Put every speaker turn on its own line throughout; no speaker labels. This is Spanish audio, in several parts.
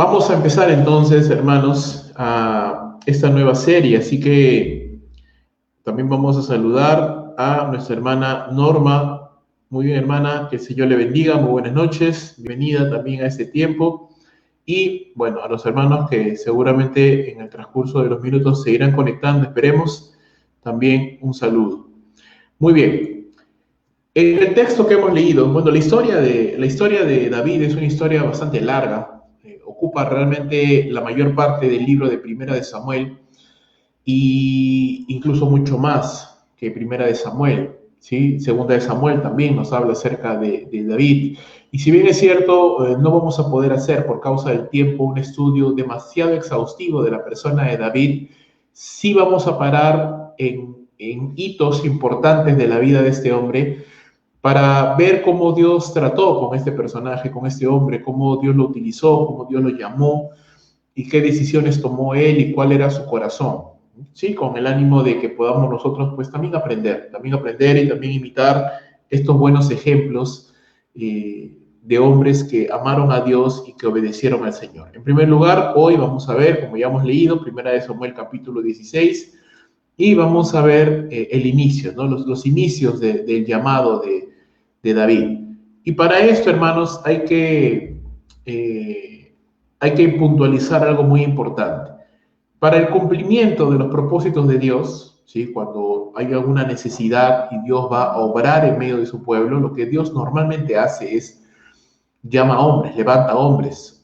Vamos a empezar entonces, hermanos, a esta nueva serie, así que también vamos a saludar a nuestra hermana Norma. Muy bien, hermana, que el Señor le bendiga, muy buenas noches, bienvenida también a este tiempo. Y bueno, a los hermanos que seguramente en el transcurso de los minutos se irán conectando, esperemos, también un saludo. Muy bien, en el texto que hemos leído, bueno, la historia de David es una historia bastante larga, ocupa realmente la mayor parte del libro de Primera de Samuel, y incluso mucho más que Primera de Samuel, ¿sí? Segunda de Samuel también nos habla acerca de David. Y si bien es cierto, no vamos a poder hacer por causa del tiempo un estudio demasiado exhaustivo de la persona de David, sí vamos a parar en hitos importantes de la vida de este hombre para ver cómo Dios trató con este personaje, con este hombre, cómo Dios lo utilizó, cómo Dios lo llamó y qué decisiones tomó él y cuál era su corazón. Sí, con el ánimo de que podamos nosotros pues también aprender y también imitar estos buenos ejemplos de hombres que amaron a Dios y que obedecieron al Señor. En primer lugar, hoy vamos a ver, como ya hemos leído, Primera de Samuel capítulo 16, y vamos a ver el inicio, ¿no? Los inicios del llamado de David. Y para esto, hermanos, hay que puntualizar algo muy importante. Para el cumplimiento de los propósitos de Dios, ¿sí? Cuando hay alguna necesidad y Dios va a obrar en medio de su pueblo, lo que Dios normalmente hace es llama a hombres, levanta hombres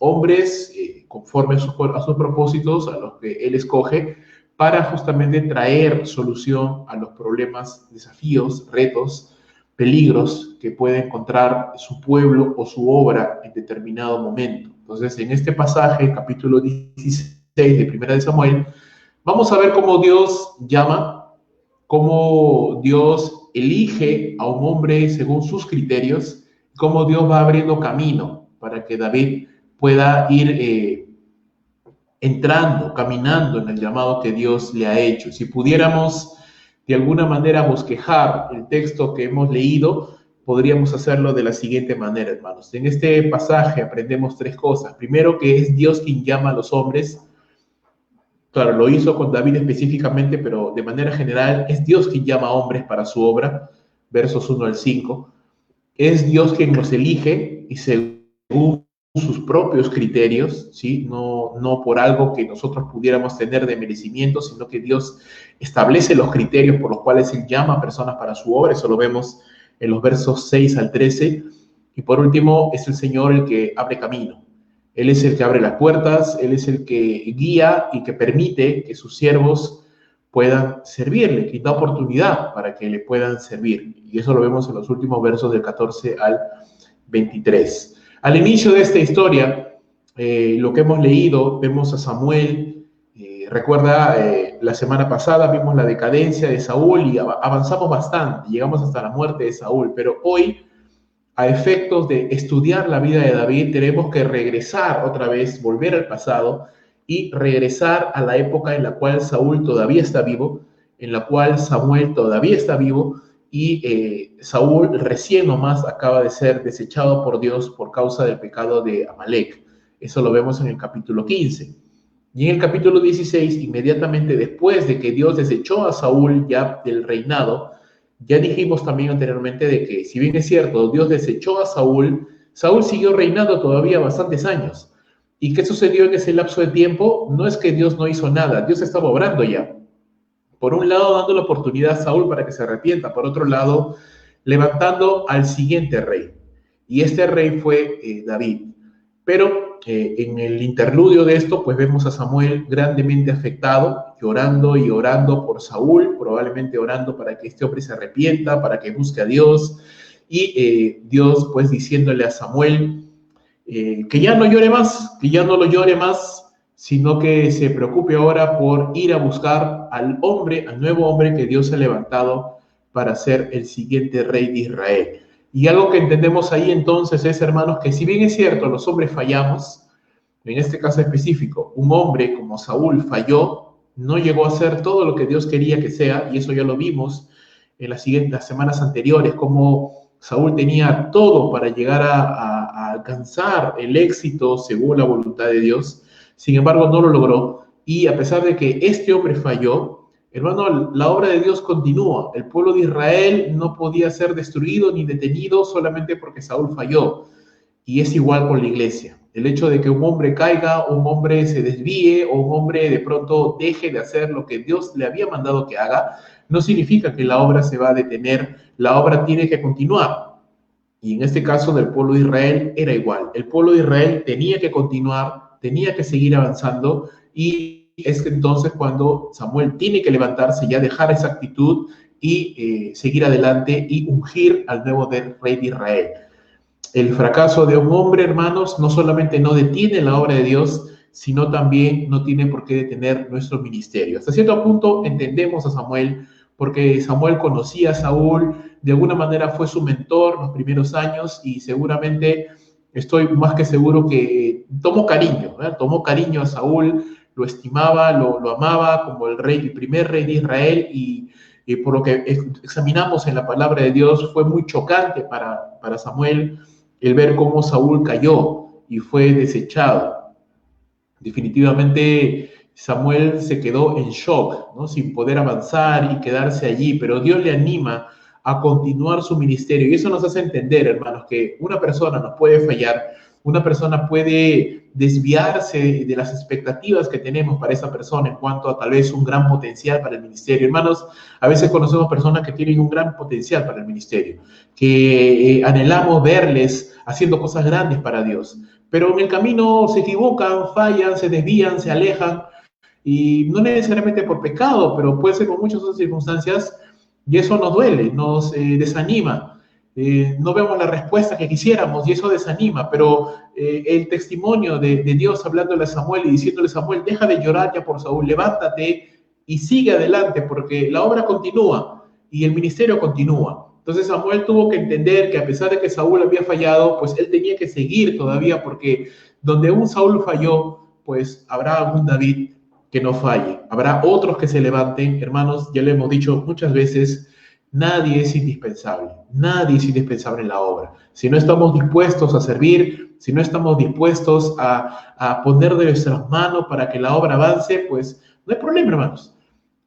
conforme a sus propósitos, a los que Él escoge, para justamente traer solución a los problemas, desafíos, retos, peligros que puede encontrar su pueblo o su obra en determinado momento. Entonces, en este pasaje, capítulo 16 de Primera de Samuel, vamos a ver cómo Dios llama, cómo Dios elige a un hombre según sus criterios, cómo Dios va abriendo camino para que David pueda ir entrando, caminando en el llamado que Dios le ha hecho. Si pudiéramos de alguna manera bosquejar el texto que hemos leído, podríamos hacerlo de la siguiente manera, hermanos. En este pasaje aprendemos tres cosas. Primero, que es Dios quien llama a los hombres. Claro, lo hizo con David específicamente, pero de manera general es Dios quien llama a hombres para su obra, versos 1 al 5. Es Dios quien los elige y según sus propios criterios, ¿sí? No por algo que nosotros pudiéramos tener de merecimiento, sino que Dios establece los criterios por los cuales Él llama a personas para su obra. Eso lo vemos en los versos 6 al 13. Y por último, es el Señor el que abre camino. Él es el que abre las puertas, Él es el que guía y que permite que sus siervos puedan servirle, que da oportunidad para que le puedan servir. Y eso lo vemos en los últimos versos del 14 al 23. Al inicio de esta historia, lo que hemos leído, vemos a Samuel, recuerda, la semana pasada vimos la decadencia de Saúl y avanzamos bastante, llegamos hasta la muerte de Saúl, pero hoy, a efectos de estudiar la vida de David, tenemos que regresar otra vez, volver al pasado y regresar a la época en la cual Saúl todavía está vivo, en la cual Samuel todavía está vivo y Saúl recién nomás acaba de ser desechado por Dios por causa del pecado de Amalek. Eso lo vemos en el capítulo 15. Y en el capítulo 16, inmediatamente después de que Dios desechó a Saúl ya del reinado, ya dijimos también anteriormente de que, si bien es cierto, Dios desechó a Saúl, Saúl siguió reinando todavía bastantes años. ¿Y qué sucedió en ese lapso de tiempo? No es que Dios no hizo nada, Dios estaba obrando ya. Por un lado, dando la oportunidad a Saúl para que se arrepienta. Por otro lado, levantando al siguiente rey. Y este rey fue David. Pero en el interludio de esto, pues vemos a Samuel grandemente afectado, llorando y orando por Saúl, probablemente orando para que este hombre se arrepienta, para que busque a Dios. Y Dios, pues, diciéndole a Samuel que ya no llore más, que ya no lo llore más, sino que se preocupe ahora por ir a buscar al nuevo hombre que Dios ha levantado para ser el siguiente rey de Israel. Y algo que entendemos ahí entonces es, hermanos, que si bien es cierto, los hombres fallamos, en este caso específico, un hombre como Saúl falló, no llegó a ser todo lo que Dios quería que sea, y eso ya lo vimos en las semanas anteriores, como Saúl tenía todo para llegar a a alcanzar el éxito según la voluntad de Dios. Sin embargo, no lo logró. Y a pesar de que este hombre falló, hermano, la obra de Dios continúa. El pueblo de Israel no podía ser destruido ni detenido solamente porque Saúl falló. Y es igual con la iglesia. El hecho de que un hombre caiga, un hombre se desvíe o un hombre de pronto deje de hacer lo que Dios le había mandado que haga, no significa que la obra se va a detener. La obra tiene que continuar. Y en este caso del pueblo de Israel era igual. El pueblo de Israel tenía que continuar, tenía que seguir avanzando, y es que entonces cuando Samuel tiene que levantarse, ya dejar esa actitud y seguir adelante y ungir al nuevo rey de Israel. El fracaso de un hombre, hermanos, no solamente no detiene la obra de Dios, sino también no tiene por qué detener nuestro ministerio. Hasta cierto punto entendemos a Samuel, porque Samuel conocía a Saúl, de alguna manera fue su mentor los primeros años, y seguramente, estoy más que seguro que tomó cariño, ¿verdad? Tomó cariño a Saúl, lo estimaba, lo amaba como el rey, el primer rey de Israel, y por lo que examinamos en la palabra de Dios, fue muy chocante para Samuel el ver cómo Saúl cayó y fue desechado. Definitivamente Samuel se quedó en shock, ¿no? Sin poder avanzar y quedarse allí, pero Dios le anima a continuar su ministerio, y eso nos hace entender, hermanos, que una persona no puede fallar, una persona puede desviarse de las expectativas que tenemos para esa persona en cuanto a tal vez un gran potencial para el ministerio. Hermanos, a veces conocemos personas que tienen un gran potencial para el ministerio, que anhelamos verles haciendo cosas grandes para Dios, pero en el camino se equivocan, fallan, se desvían, se alejan, y no necesariamente por pecado, pero puede ser por muchas otras circunstancias, y eso nos duele, nos desanima. No vemos la respuesta que quisiéramos y eso desanima, pero el testimonio de Dios hablándole a Samuel y diciéndole: Samuel, deja de llorar ya por Saúl, levántate y sigue adelante, porque la obra continúa y el ministerio continúa. Entonces Samuel tuvo que entender que a pesar de que Saúl había fallado, pues él tenía que seguir todavía, porque donde un Saúl falló, pues habrá algún David que no falle. Habrá otros que se levanten. Hermanos, ya lo hemos dicho muchas veces, nadie es indispensable en la obra. Si no estamos dispuestos a servir, si no estamos dispuestos a poner de nuestras manos para que la obra avance, pues no hay problema, hermanos.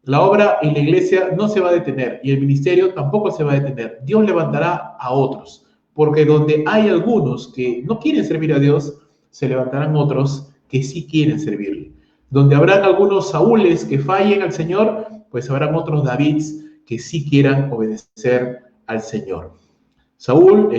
La obra en la iglesia no se va a detener y el ministerio tampoco se va a detener. Dios levantará a otros, porque donde hay algunos que no quieren servir a Dios, se levantarán otros que sí quieren servirle. Donde habrán algunos Saúles que fallen al Señor, pues habrán otros Davids que sí quieran obedecer al Señor. Samuel,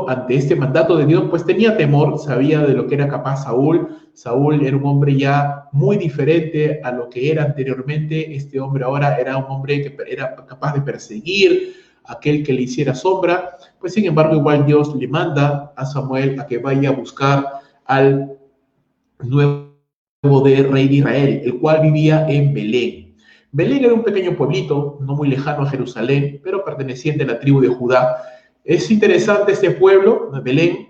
ante este mandato de Dios, pues tenía temor, sabía de lo que era capaz Saúl. Saúl era un hombre ya muy diferente a lo que era anteriormente. Este hombre ahora era un hombre que era capaz de perseguir a aquel que le hiciera sombra. Pues sin embargo, igual Dios le manda a Samuel a que vaya a buscar al nuevo rey de Israel, el cual vivía en Belén. Belén era un pequeño pueblito, no muy lejano a Jerusalén, pero perteneciente a la tribu de Judá. Es interesante este pueblo, Belén.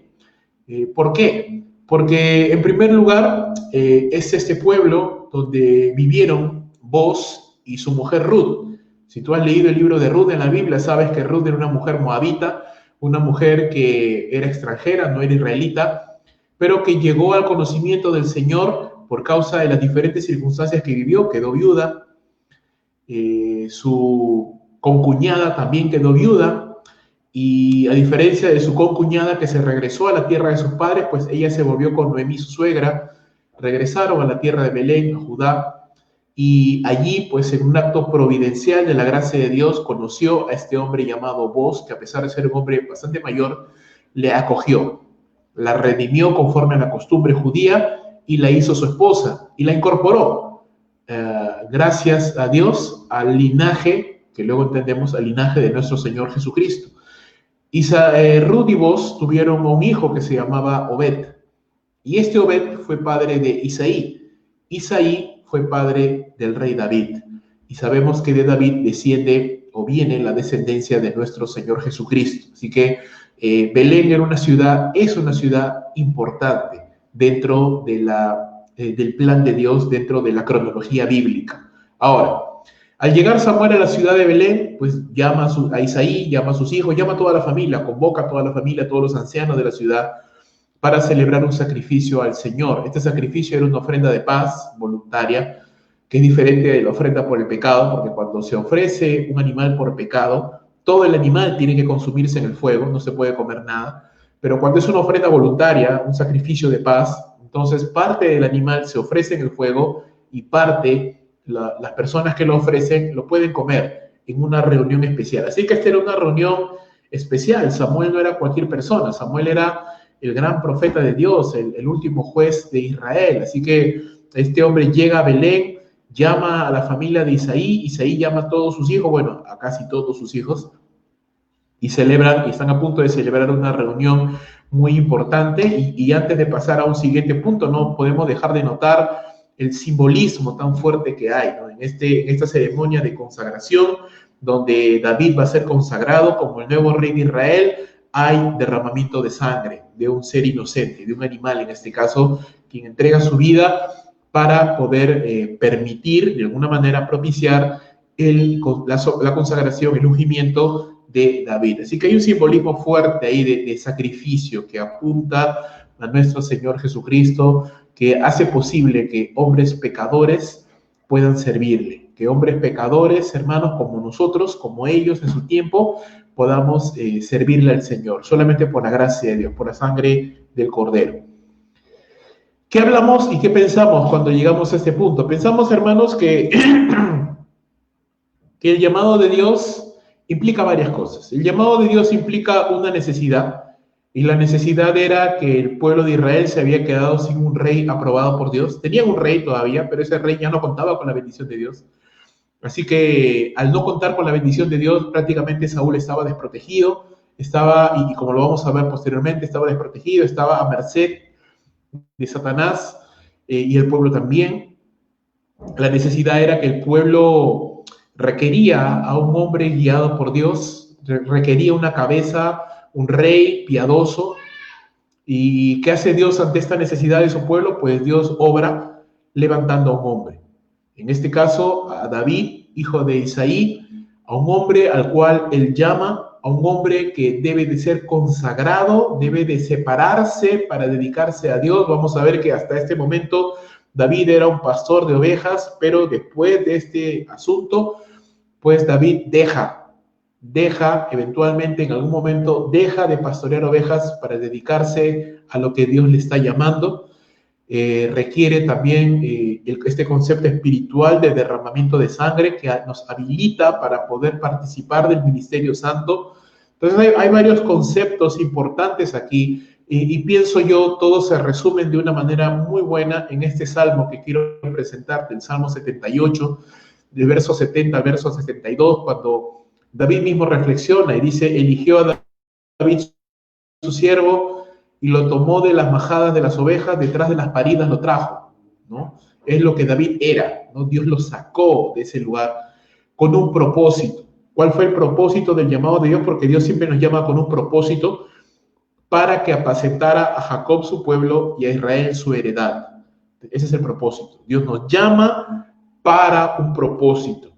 ¿Por qué? Porque en primer lugar es este pueblo donde vivieron Booz y su mujer Ruth. Si tú has leído el libro de Ruth en la Biblia, sabes que Ruth era una mujer moabita, una mujer que era extranjera, no era israelita, pero que llegó al conocimiento del Señor por causa de las diferentes circunstancias que vivió. Quedó viuda, su concuñada también quedó viuda, y a diferencia de su concuñada que se regresó a la tierra de sus padres, pues ella se volvió con Noemí, su suegra. Regresaron a la tierra de Belén, a Judá, y allí, pues en un acto providencial de la gracia de Dios, conoció a este hombre llamado Booz, que a pesar de ser un hombre bastante mayor, le acogió, la redimió conforme a la costumbre judía y la hizo su esposa y la incorporó, gracias a Dios, al linaje, que luego entendemos, al linaje de nuestro Señor Jesucristo. Ruth y Booz tuvieron un hijo que se llamaba Obed, y este Obed fue padre de Isaí. Isaí fue padre del rey David, y sabemos que de David desciende o viene la descendencia de nuestro Señor Jesucristo. Así que Belén es una ciudad importante dentro de del plan de Dios, dentro de la cronología bíblica. Ahora, al llegar Samuel a la ciudad de Belén, pues llama a Isaí, llama a sus hijos, llama a toda la familia, convoca a toda la familia, a todos los ancianos de la ciudad, para celebrar un sacrificio al Señor. Este sacrificio era una ofrenda de paz voluntaria, que es diferente de la ofrenda por el pecado, porque cuando se ofrece un animal por pecado, todo el animal tiene que consumirse en el fuego, no se puede comer nada. Pero cuando es una ofrenda voluntaria, un sacrificio de paz, entonces parte del animal se ofrece en el fuego y parte, las personas que lo ofrecen, lo pueden comer en una reunión especial. Así que esta era una reunión especial. Samuel no era cualquier persona, Samuel era el gran profeta de Dios, el último juez de Israel. Así que este hombre llega a Belén, llama a la familia de Isaí, Isaí llama a todos sus hijos, bueno, a casi todos sus hijos, y celebran, y están a punto de celebrar una reunión muy importante. Y antes de pasar a un siguiente punto, no podemos dejar de notar el simbolismo tan fuerte que hay, ¿no? En esta ceremonia de consagración, donde David va a ser consagrado como el nuevo rey de Israel, hay derramamiento de sangre de un ser inocente, de un animal en este caso, quien entrega su vida para poder permitir, de alguna manera, propiciar la consagración, el ungimiento de David. Así que hay un simbolismo fuerte ahí de sacrificio que apunta a nuestro Señor Jesucristo, que hace posible que hombres pecadores puedan servirle, que hombres pecadores, hermanos, como nosotros, como ellos en su tiempo, podamos servirle al Señor, solamente por la gracia de Dios, por la sangre del Cordero. ¿Qué hablamos y qué pensamos cuando llegamos a este punto? Pensamos, hermanos, que el llamado de Dios implica varias cosas. El llamado de Dios implica una necesidad, y la necesidad era que el pueblo de Israel se había quedado sin un rey aprobado por Dios. Tenían un rey todavía, pero ese rey ya no contaba con la bendición de Dios. Así que al no contar con la bendición de Dios, prácticamente Saúl estaba desprotegido, y como lo vamos a ver posteriormente, estaba desprotegido, estaba a merced de Satanás, y el pueblo también. La necesidad era que el pueblo requería a un hombre guiado por Dios, requería una cabeza, un rey piadoso. ¿Y qué hace Dios ante esta necesidad de su pueblo? Pues Dios obra levantando a un hombre. En este caso, a David, hijo de Isaí, a un hombre al cual él llama, a un hombre que debe de ser consagrado, debe de separarse para dedicarse a Dios. Vamos a ver que hasta este momento David era un pastor de ovejas, pero después de este asunto, pues David deja eventualmente en algún momento, deja de pastorear ovejas para dedicarse a lo que Dios le está llamando. Requiere también este concepto espiritual de derramamiento de sangre que nos habilita para poder participar del ministerio santo. Entonces hay varios conceptos importantes aquí, y pienso yo, todos se resumen de una manera muy buena en este salmo que quiero presentarte, el Salmo 78, del verso 70 al verso 72, cuando David mismo reflexiona y dice: eligió a David su siervo y lo tomó de las majadas de las ovejas, detrás de las paridas lo trajo, ¿no? Es lo que David era, ¿no? Dios lo sacó de ese lugar con un propósito. ¿Cuál fue el propósito del llamado de Dios? Porque Dios siempre nos llama con un propósito, para que apacentara a Jacob su pueblo y a Israel su heredad. Ese es el propósito. Dios nos llama para un propósito.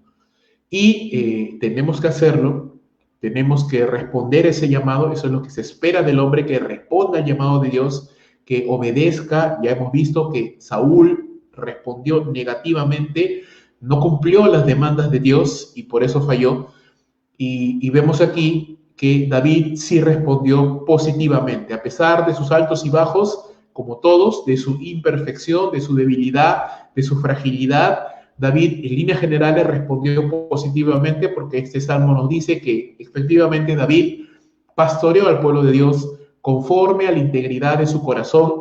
Y tenemos que hacerlo, tenemos que responder a ese llamado. Eso es lo que se espera del hombre, que responda al llamado de Dios, que obedezca. Ya hemos visto que Saúl respondió negativamente, no cumplió las demandas de Dios y por eso falló. Y vemos aquí que David sí respondió positivamente, a pesar de sus altos y bajos, como todos, de su imperfección, de su debilidad, de su fragilidad. David, en líneas generales, respondió positivamente, porque este salmo nos dice que efectivamente David pastoreó al pueblo de Dios conforme a la integridad de su corazón,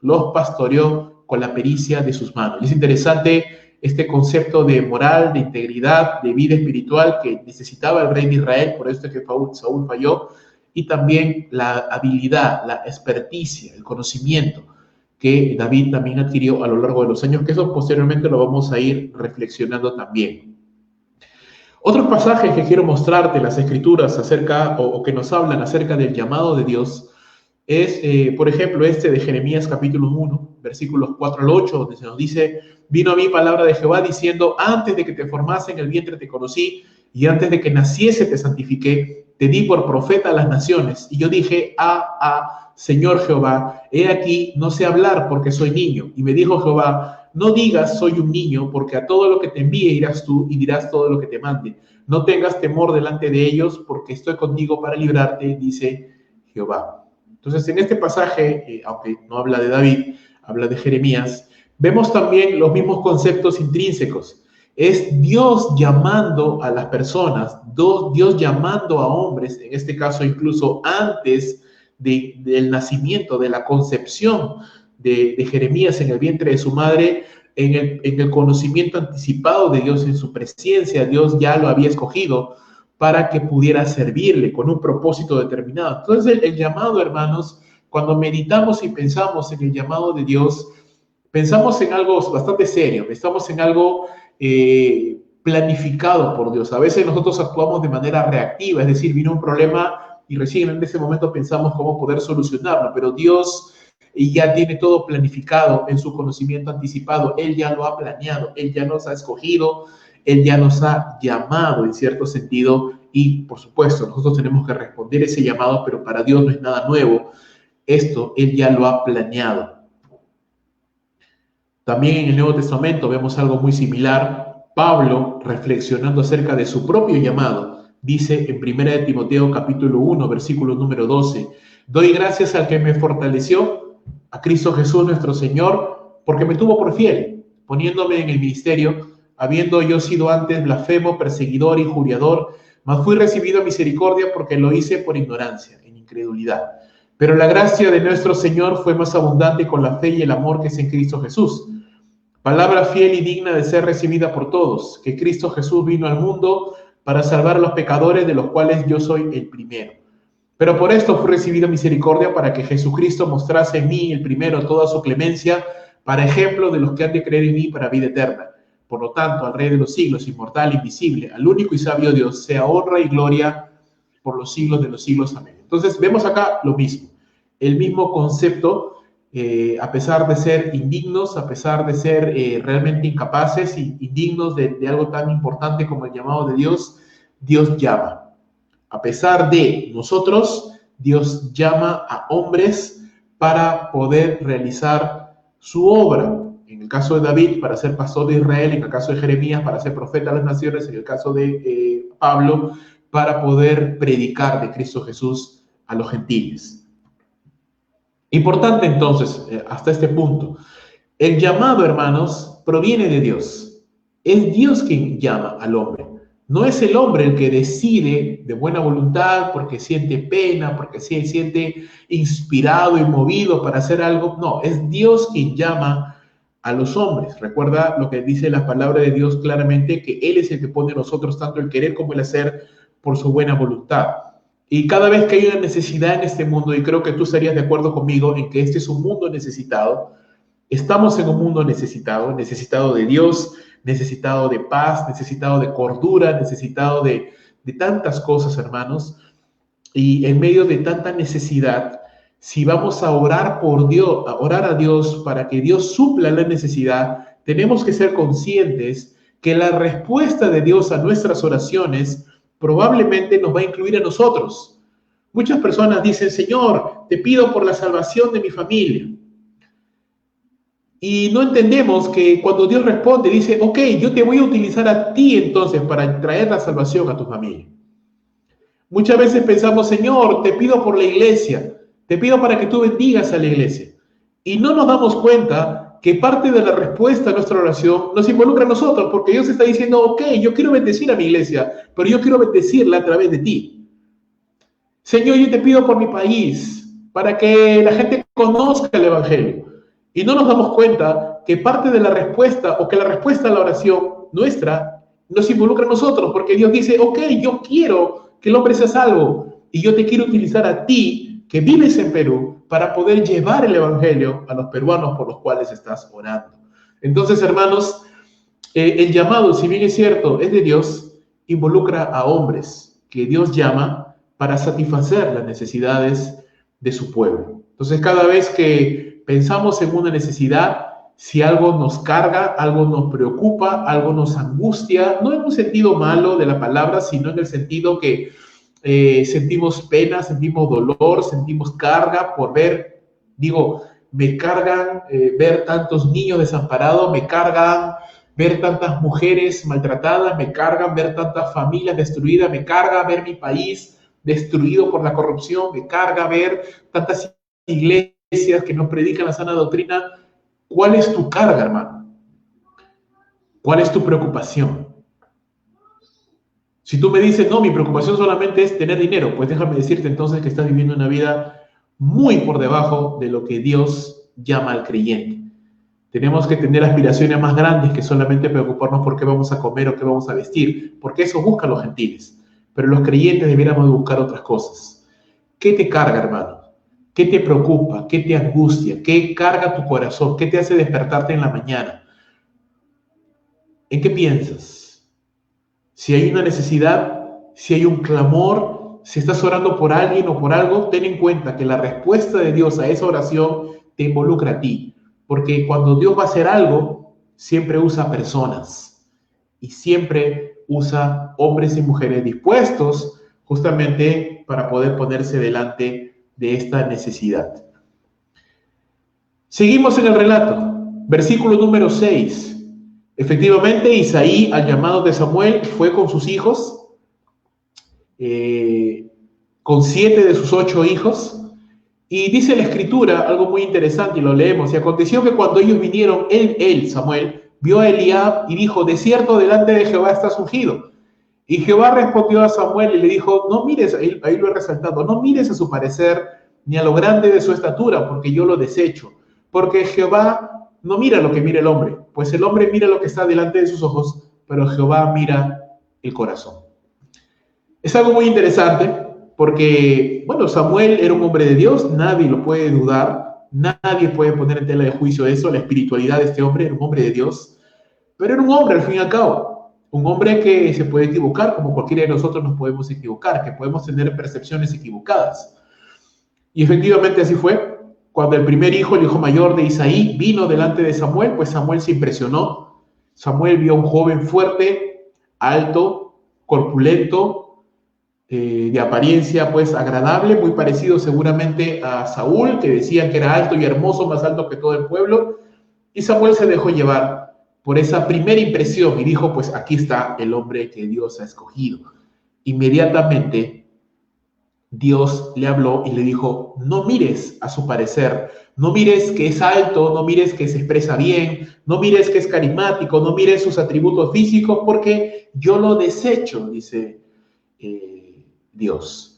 los pastoreó con la pericia de sus manos. Y es interesante este concepto de moral, de integridad, de vida espiritual que necesitaba el rey de Israel, por esto es que Saúl falló, y también la habilidad, la experticia, el conocimiento que David también adquirió a lo largo de los años, que eso posteriormente lo vamos a ir reflexionando también. Otros pasajes que quiero mostrarte en las Escrituras acerca, o que nos hablan acerca del llamado de Dios, es, por ejemplo, este de Jeremías capítulo 1, versículos 4 al 8, donde se nos dice: vino a mí palabra de Jehová diciendo, antes de que te formase en el vientre te conocí, y antes de que naciese te santifiqué, te di por profeta a las naciones. Y yo dije, Señor Jehová, he aquí, no sé hablar porque soy niño. Y me dijo Jehová, no digas soy un niño, porque a todo lo que te envíe irás tú y dirás todo lo que te mande. No tengas temor delante de ellos, porque estoy contigo para librarte, dice Jehová. Entonces, en este pasaje, aunque no habla de David, habla de Jeremías, vemos también los mismos conceptos intrínsecos. Es Dios llamando a las personas, Dios llamando a hombres, en este caso incluso antes del nacimiento, de la concepción de Jeremías en el vientre de su madre, en el conocimiento anticipado de Dios, en su presencia. Dios ya lo había escogido para que pudiera servirle con un propósito determinado. Entonces el llamado, hermanos, cuando meditamos y pensamos en el llamado de Dios, pensamos en algo bastante serio, estamos en algo planificado por Dios. A veces nosotros actuamos de manera reactiva, es decir, vino un problema y recién en ese momento pensamos cómo poder solucionarlo, pero Dios ya tiene todo planificado en su conocimiento anticipado. Él ya lo ha planeado, Él ya nos ha escogido, Él ya nos ha llamado en cierto sentido y, por supuesto, nosotros tenemos que responder ese llamado, pero para Dios no es nada nuevo. Esto Él ya lo ha planeado. También en el Nuevo Testamento vemos algo muy similar. Pablo, reflexionando acerca de su propio llamado, dice en 1 Timoteo capítulo 1, versículo número 12, doy gracias al que me fortaleció, a Cristo Jesús nuestro Señor, porque me tuvo por fiel, poniéndome en el ministerio, habiendo yo sido antes blasfemo, perseguidor, injuriador, mas fui recibido misericordia porque lo hice por ignorancia, en incredulidad. Pero la gracia de nuestro Señor fue más abundante con la fe y el amor que es en Cristo Jesús. Palabra fiel y digna de ser recibida por todos, que Cristo Jesús vino al mundo para salvar a los pecadores, de los cuales yo soy el primero. Pero por esto fue recibida misericordia, para que Jesucristo mostrase en mí el primero toda su clemencia, para ejemplo de los que han de creer en mí para vida eterna. Por lo tanto, al Rey de los siglos, inmortal, invisible, al único y sabio Dios, sea honra y gloria por los siglos de los siglos. Amén. Entonces, vemos acá lo mismo, el mismo concepto. A pesar de ser indignos, a pesar de ser realmente incapaces y indignos de algo tan importante como el llamado de Dios, Dios llama. A pesar de nosotros, Dios llama a hombres para poder realizar su obra. En el caso de David, para ser pastor de Israel; en el caso de Jeremías, para ser profeta de las naciones; en el caso de Pablo, para poder predicar de Cristo Jesús a los gentiles. Importante entonces, hasta este punto, el llamado, hermanos, proviene de Dios. Es Dios quien llama al hombre. No es el hombre el que decide de buena voluntad porque siente pena, porque se siente inspirado y movido para hacer algo. No, es Dios quien llama a los hombres. Recuerda lo que dice la palabra de Dios claramente, que Él es el que pone a nosotros tanto el querer como el hacer por su buena voluntad. Y cada vez que hay una necesidad en este mundo, y creo que tú estarías de acuerdo conmigo en que este es un mundo necesitado, estamos en un mundo necesitado, necesitado de Dios, necesitado de paz, necesitado de cordura, necesitado de tantas cosas, hermanos. Y en medio de tanta necesidad, si vamos a orar por Dios, a orar a Dios para que Dios supla la necesidad, tenemos que ser conscientes que la respuesta de Dios a nuestras oraciones probablemente nos va a incluir a nosotros. Muchas personas dicen: Señor, te pido por la salvación de mi familia. Y no entendemos que cuando Dios responde, dice: ok, yo te voy a utilizar a ti entonces para traer la salvación a tu familia. Muchas veces pensamos: Señor, te pido por la iglesia, te pido para que tú bendigas a la iglesia. Y no nos damos cuenta que parte de la respuesta a nuestra oración nos involucra a nosotros, porque Dios está diciendo: ok, yo quiero bendecir a mi iglesia, pero yo quiero bendecirla a través de ti. Señor, yo te pido por mi país, para que la gente conozca el Evangelio. Y no nos damos cuenta que parte de la respuesta, o que la respuesta a la oración nuestra, nos involucra a nosotros, porque Dios dice: ok, yo quiero que el hombre sea salvo, y yo te quiero utilizar a ti, que vives en Perú, para poder llevar el Evangelio a los peruanos por los cuales estás orando. Entonces, hermanos, el llamado, si bien es cierto, es de Dios, involucra a hombres que Dios llama para satisfacer las necesidades de su pueblo. Entonces, cada vez que pensamos en una necesidad, si algo nos carga, algo nos preocupa, algo nos angustia, no en un sentido malo de la palabra, sino en el sentido que sentimos pena, sentimos dolor, sentimos carga por ver Digo, me cargan ver tantos niños desamparados, me cargan ver tantas mujeres maltratadas, me cargan ver tantas familias destruidas, me carga ver mi país destruido por la corrupción, me carga ver tantas iglesias que no predican la sana doctrina. ¿Cuál es tu carga, hermano? ¿Cuál es tu preocupación? Si tú me dices, no, mi preocupación solamente es tener dinero, pues déjame decirte entonces que estás viviendo una vida muy por debajo de lo que Dios llama al creyente. Tenemos que tener aspiraciones más grandes que solamente preocuparnos por qué vamos a comer o qué vamos a vestir, porque eso buscan los gentiles. Pero los creyentes debiéramos buscar otras cosas. ¿Qué te carga, hermano? ¿Qué te preocupa? ¿Qué te angustia? ¿Qué carga tu corazón? ¿Qué te hace despertarte en la mañana? ¿En qué piensas? Si hay una necesidad, si hay un clamor, si estás orando por alguien o por algo, ten en cuenta que la respuesta de Dios a esa oración te involucra a ti. Porque cuando Dios va a hacer algo, siempre usa personas y siempre usa hombres y mujeres dispuestos justamente para poder ponerse delante de esta necesidad. Seguimos en el relato, versículo número 6. Efectivamente, Isaí, al llamado de Samuel, fue con sus hijos, con 7 de sus 8 hijos, y dice la escritura algo muy interesante, y lo leemos. Y aconteció que cuando ellos vinieron, Samuel, vio a Eliab y dijo, de cierto delante de Jehová estás ungido. Y Jehová respondió a Samuel y le dijo, no mires, ahí lo he resaltado, no mires a su parecer ni a lo grande de su estatura, porque yo lo desecho. Porque Jehová no mira lo que mira el hombre, pues el hombre mira lo que está delante de sus ojos, pero Jehová mira el corazón. Es algo muy interesante porque, bueno, Samuel era un hombre de Dios, nadie lo puede dudar, nadie puede poner en tela de juicio eso, la espiritualidad de este hombre, era un hombre de Dios, pero era un hombre al fin y al cabo, un hombre que se puede equivocar, como cualquiera de nosotros nos podemos equivocar, que podemos tener percepciones equivocadas. Y efectivamente así fue. Cuando el primer hijo, el hijo mayor de Isaí, vino delante de Samuel, pues Samuel se impresionó. Samuel vio a un joven fuerte, alto, corpulento, de apariencia pues agradable, muy parecido seguramente a Saúl, que decían que era alto y hermoso, más alto que todo el pueblo. Y Samuel se dejó llevar por esa primera impresión y dijo, pues aquí está el hombre que Dios ha escogido. Inmediatamente Dios le habló y le dijo, no mires a su parecer, no mires que es alto, no mires que se expresa bien, no mires que es carismático, no mires sus atributos físicos, porque yo lo desecho, dice Dios.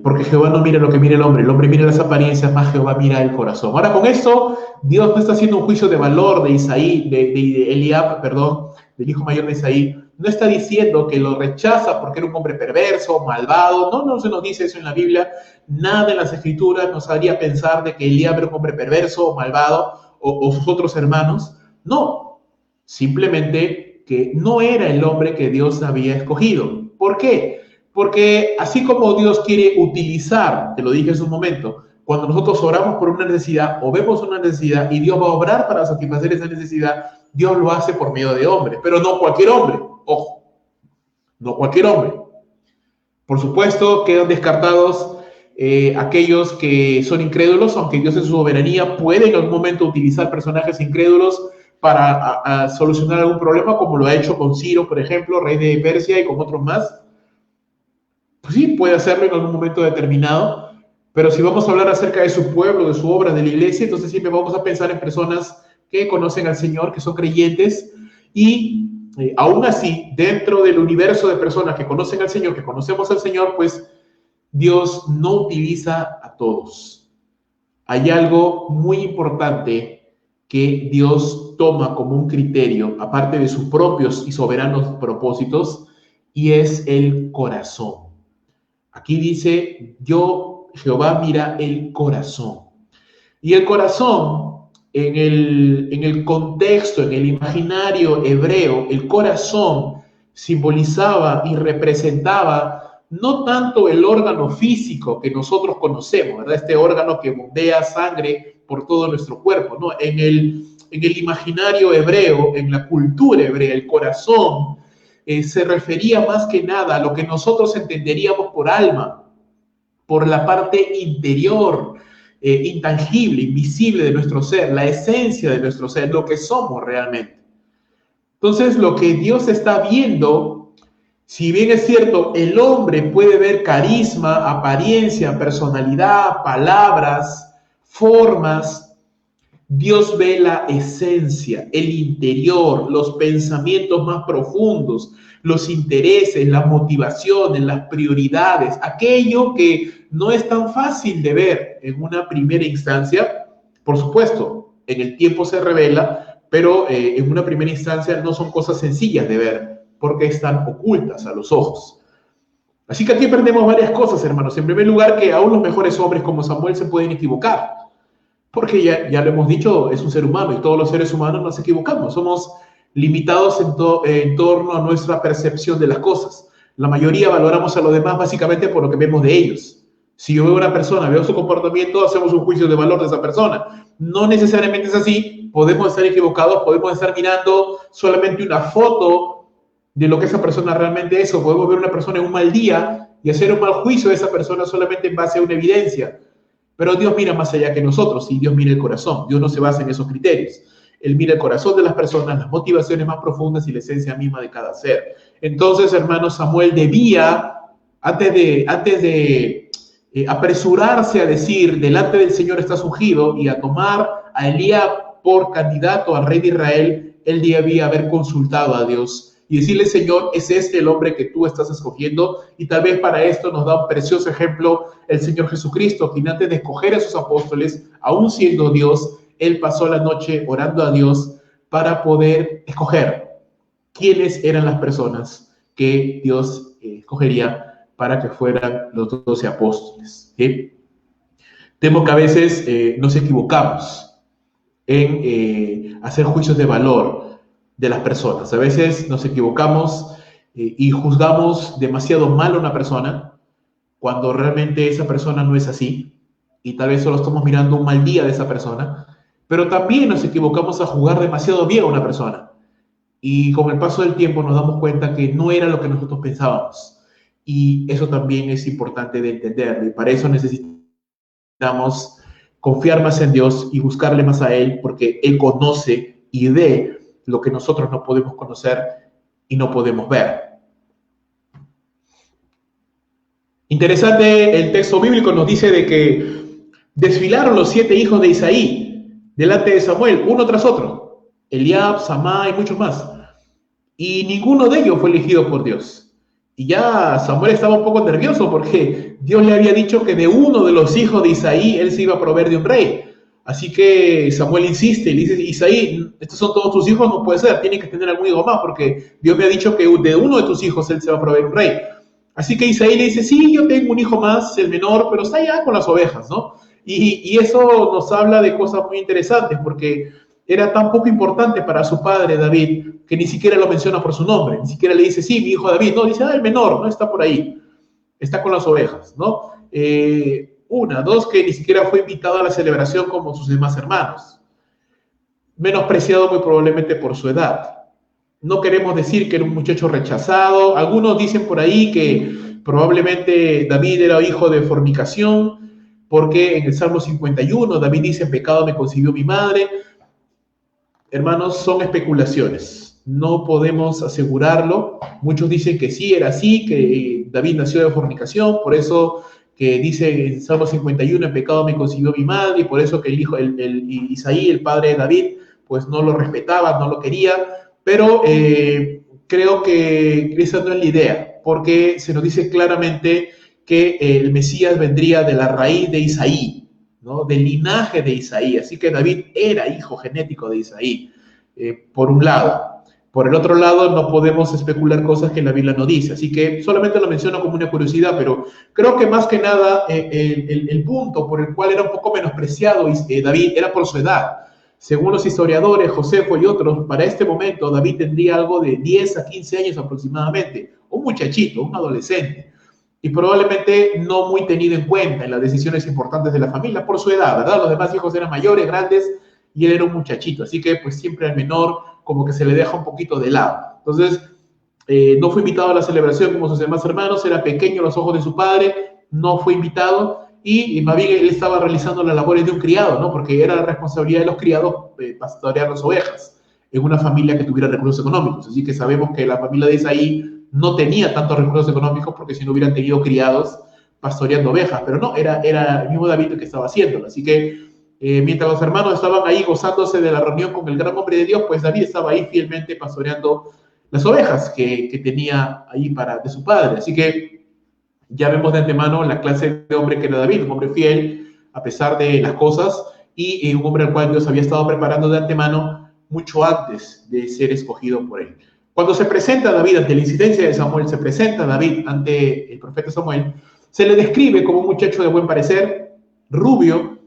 Porque Jehová no mira lo que mira el hombre mira las apariencias, más Jehová mira el corazón. Ahora con esto, Dios no está haciendo un juicio de valor de Isaí, de Eliab, perdón, del hijo mayor de Isaí. No está diciendo que lo rechaza porque era un hombre perverso, malvado. No se nos dice eso en la Biblia. Nada en las escrituras nos haría pensar de que Eliab era un hombre perverso, malvado, o sus otros hermanos. No, simplemente que no era el hombre que Dios había escogido. ¿Por qué? Porque así como Dios quiere utilizar, te lo dije en un momento, cuando nosotros oramos por una necesidad o vemos una necesidad y Dios va a obrar para satisfacer esa necesidad, Dios lo hace por medio de hombres, pero no cualquier hombre, ojo, no cualquier hombre. Por supuesto, quedan descartados aquellos que son incrédulos, aunque Dios en su soberanía puede en algún momento utilizar personajes incrédulos para solucionar algún problema, como lo ha hecho con Ciro, por ejemplo, rey de Persia, y con otros más. Pues sí, puede hacerlo en algún momento determinado, pero si vamos a hablar acerca de su pueblo, de su obra, de la iglesia, entonces siempre vamos a pensar en personas que conocen al Señor, que son creyentes, y aún así, dentro del universo de personas que conocen al Señor, que conocemos al Señor, pues Dios no utiliza a todos. Hay algo muy importante que Dios toma como un criterio, aparte de sus propios y soberanos propósitos, y es el corazón. Aquí dice, Jehová mira el corazón. Y el corazón, en el contexto, en el imaginario hebreo, el corazón simbolizaba y representaba no tanto el órgano físico que nosotros conocemos, ¿verdad? Este órgano que bombea sangre por todo nuestro cuerpo, ¿no? En el imaginario hebreo, en la cultura hebrea, el corazón se refería más que nada a lo que nosotros entenderíamos por alma, por la parte interior, intangible, invisible de nuestro ser, la esencia de nuestro ser, lo que somos realmente. Entonces, lo que Dios está viendo, si bien es cierto, el hombre puede ver carisma, apariencia, personalidad, palabras, formas, Dios ve la esencia, el interior, los pensamientos más profundos, los intereses, las motivaciones, las prioridades, aquello que no es tan fácil de ver en una primera instancia. Por supuesto, en el tiempo se revela, pero en una primera instancia no son cosas sencillas de ver porque están ocultas a los ojos. Así que aquí aprendemos varias cosas, hermanos. En primer lugar, que aún los mejores hombres como Samuel se pueden equivocar. Porque ya lo hemos dicho, es un ser humano y todos los seres humanos nos equivocamos. Somos limitados en torno a nuestra percepción de las cosas. La mayoría valoramos a los demás básicamente por lo que vemos de ellos. Si yo veo a una persona, veo su comportamiento, hacemos un juicio de valor de esa persona. No necesariamente es así. Podemos estar equivocados, podemos estar mirando solamente una foto de lo que esa persona realmente es, o podemos ver a una persona en un mal día y hacer un mal juicio de esa persona solamente en base a una evidencia. Pero Dios mira más allá que nosotros y Dios mira el corazón. Dios no se basa en esos criterios. Él mira el corazón de las personas, las motivaciones más profundas y la esencia misma de cada ser. Entonces, hermano, Samuel debía, antes de apresurarse a decir, delante del Señor estás ungido, y a tomar a Elías por candidato al rey de Israel, él debía haber consultado a Dios y decirle, Señor, ¿es este el hombre que tú estás escogiendo? Y tal vez para esto nos da un precioso ejemplo el Señor Jesucristo, quien antes de escoger a sus apóstoles, aún siendo Dios, él pasó la noche orando a Dios para poder escoger quiénes eran las personas que Dios escogería para que fueran los 12 apóstoles. ¿Sí? Temo que a veces nos equivocamos en hacer juicios de valor de las personas. A veces nos equivocamos y juzgamos demasiado mal a una persona cuando realmente esa persona no es así y tal vez solo estamos mirando un mal día de esa persona, pero también nos equivocamos a juzgar demasiado bien a una persona y con el paso del tiempo nos damos cuenta que no era lo que nosotros pensábamos y eso también es importante de entender y para eso necesitamos confiar más en Dios y buscarle más a Él porque Él conoce y ve lo que nosotros no podemos conocer y no podemos ver. Interesante, el texto bíblico nos dice de que desfilaron los 7 hijos de Isaí delante de Samuel, uno tras otro, Eliab, Samá y muchos más, y ninguno de ellos fue elegido por Dios. Y ya Samuel estaba un poco nervioso porque Dios le había dicho que de uno de los hijos de Isaí él se iba a proveer de un rey. Así que Samuel insiste y le dice, Isaí, estos son todos tus hijos, no puede ser, tiene que tener algún hijo más, porque Dios me ha dicho que de uno de tus hijos él se va a proveer un rey. Así que Isaí le dice, sí, yo tengo un hijo más, el menor, pero está allá con las ovejas, ¿no? Y eso nos habla de cosas muy interesantes, porque era tan poco importante para su padre David, que ni siquiera lo menciona por su nombre, ni siquiera le dice, sí, mi hijo David, no, dice, el menor, no está por ahí, está con las ovejas, ¿no? Una, dos, que ni siquiera fue invitado a la celebración como sus demás hermanos. Menospreciado muy probablemente por su edad. No queremos decir que era un muchacho rechazado. Algunos dicen por ahí que probablemente David era hijo de fornicación, porque en el Salmo 51 David dice, en pecado me concibió mi madre. Hermanos, son especulaciones. No podemos asegurarlo. Muchos dicen que sí, era así, que David nació de fornicación, por eso que dice en Salmo 51, en pecado me concibió mi madre, y por eso que el hijo, Isaí, el padre de David, pues no lo respetaba, no lo quería, pero creo que esa no es la idea, porque se nos dice claramente que el Mesías vendría de la raíz de Isaí, ¿no? Del linaje de Isaí, así que David era hijo genético de Isaí, por un lado. Por el otro lado, no podemos especular cosas que la Biblia no dice, así que solamente lo menciono como una curiosidad, pero creo que más que nada el punto por el cual era un poco menospreciado David era por su edad. Según los historiadores, Josefo y otros, para este momento David tendría algo de 10 a 15 años aproximadamente, un muchachito, un adolescente, y probablemente no muy tenido en cuenta en las decisiones importantes de la familia por su edad, ¿verdad? Los demás hijos eran mayores, grandes, y él era un muchachito, así que pues siempre al menor como que se le deja un poquito de lado. Entonces, no fue invitado a la celebración como sus demás hermanos, era pequeño a los ojos de su padre, no fue invitado, y más bien él estaba realizando las labores de un criado, ¿no? Porque era la responsabilidad de los criados pastorear las ovejas en una familia que tuviera recursos económicos. Así que sabemos que la familia de Isaí no tenía tantos recursos económicos porque si no hubieran tenido criados pastoreando ovejas, pero no, era el mismo David el que estaba haciéndolo. Así que mientras los hermanos estaban ahí gozándose de la reunión con el gran hombre de Dios, pues David estaba ahí fielmente pastoreando las ovejas que tenía ahí de su padre. Así que ya vemos de antemano la clase de hombre que era David, un hombre fiel a pesar de las cosas y un hombre al cual Dios había estado preparando de antemano mucho antes de ser escogido por él. Cuando se presenta David ante la incidencia de Samuel, se presenta David ante el profeta Samuel, se le describe como un muchacho de buen parecer, rubio.